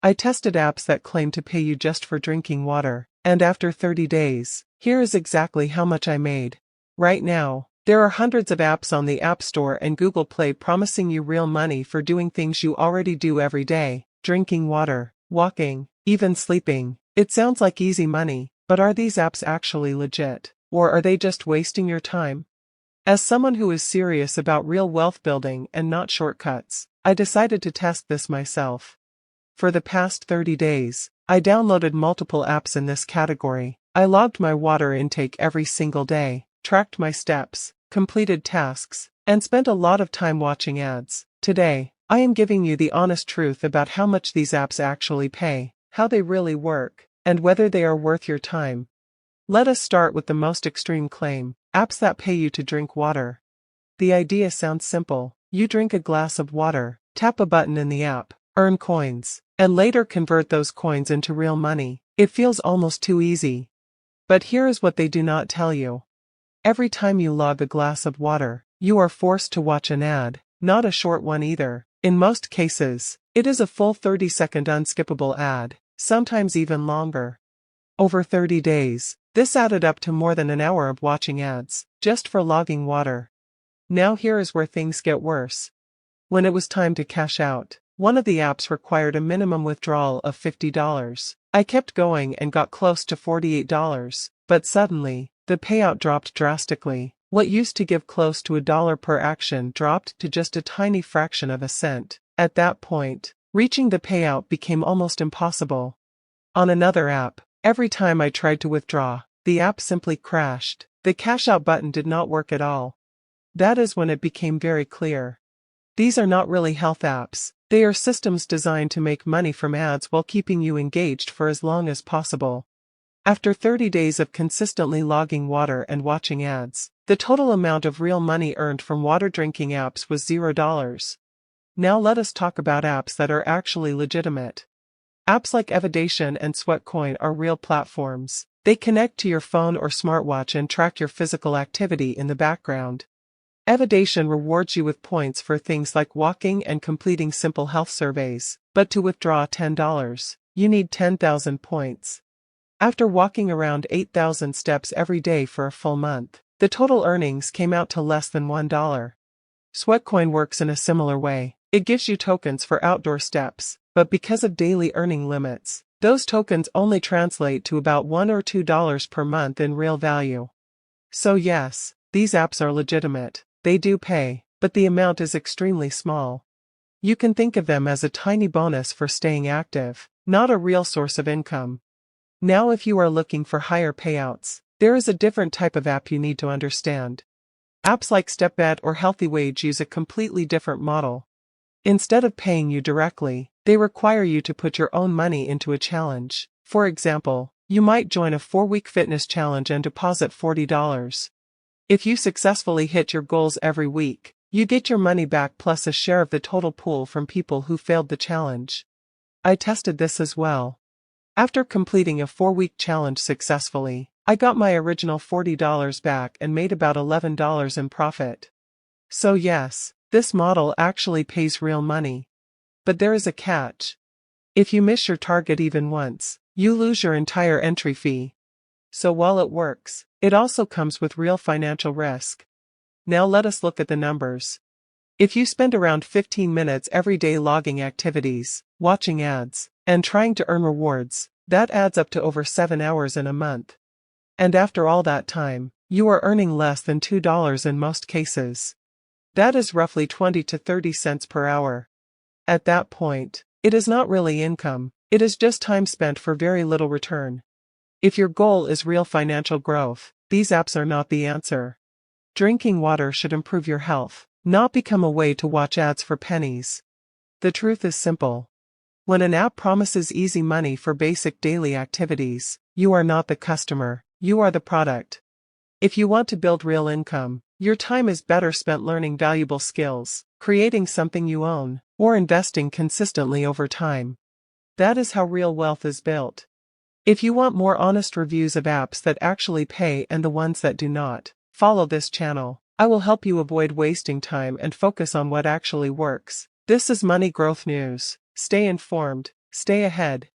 I tested apps that claim to pay you just for drinking water, and after 30 days, here is exactly how much I made. Right now, there are hundreds of apps on the App Store and Google Play promising you real money for doing things you already do every day: drinking water, walking, even sleeping. It sounds like easy money, but are these apps actually legit? Or are they just wasting your time? As someone who is serious about real wealth building and not shortcuts, I decided to test this myself. For the past 30 days, I downloaded multiple apps in this category. I logged my water intake every single day, tracked my steps, completed tasks, and spent a lot of time watching ads. Today, I am giving you the honest truth about how much these apps actually pay, how they really work, and whether they are worth your time. Let us start with the most extreme claim: apps that pay you to drink water. The idea sounds simple. You drink a glass of water, tap a button in the app, earn coins, and later convert those coins into real money. It feels almost too easy. But here is what they do not tell you. Every time you log a glass of water, you are forced to watch an ad, not a short one either. In most cases, it is a full 30-second unskippable ad, sometimes even longer. Over 30 days, this added up to more than an hour of watching ads, just for logging water. Now here is where things get worse. When it was time to cash out, one of the apps required a minimum withdrawal of $50. I kept going and got close to $48, but suddenly, the payout dropped drastically. What used to give close to $1 per action dropped to just a tiny fraction of a cent. At that point, reaching the payout became almost impossible. On another app, every time I tried to withdraw, the app simply crashed. The cash out button did not work at all. That is when it became very clear. These are not really health apps. They are systems designed to make money from ads while keeping you engaged for as long as possible. After 30 days of consistently logging water and watching ads, the total amount of real money earned from water drinking apps was $0. Now let us talk about apps that are actually legitimate. Apps like Evidation and Sweatcoin are real platforms. They connect to your phone or smartwatch and track your physical activity in the background. Evidation rewards you with points for things like walking and completing simple health surveys, but to withdraw $10, you need 10,000 points. After walking around 8,000 steps every day for a full month, the total earnings came out to less than $1. Sweatcoin works in a similar way. It gives you tokens for outdoor steps, but because of daily earning limits, those tokens only translate to about $1 or $2 per month in real value. So yes, these apps are legitimate. They do pay, but the amount is extremely small. You can think of them as a tiny bonus for staying active, not a real source of income. Now if you are looking for higher payouts, there is a different type of app you need to understand. Apps like StepBet or HealthyWage use a completely different model. Instead of paying you directly, they require you to put your own money into a challenge. For example, you might join a 4-week fitness challenge and deposit $40. If you successfully hit your goals every week, you get your money back plus a share of the total pool from people who failed the challenge. I tested this as well. After completing a 4-week challenge successfully, I got my original $40 back and made about $11 in profit. So yes, this model actually pays real money. But there is a catch. If you miss your target even once, you lose your entire entry fee. So while it works, it also comes with real financial risk. Now let us look at the numbers. If you spend around 15 minutes every day logging activities, watching ads, and trying to earn rewards, that adds up to over 7 hours in a month. And after all that time, you are earning less than $2 in most cases. That is roughly 20 to 30 cents per hour. At that point, it is not really income, it is just time spent for very little return. If your goal is real financial growth, these apps are not the answer. Drinking water should improve your health, not become a way to watch ads for pennies. The truth is simple. When an app promises easy money for basic daily activities, you are not the customer, you are the product. If you want to build real income, your time is better spent learning valuable skills, creating something you own, or investing consistently over time. That is how real wealth is built. If you want more honest reviews of apps that actually pay and the ones that do not, follow this channel. I will help you avoid wasting time and focus on what actually works. This is Money Growth News. Stay informed. Stay ahead.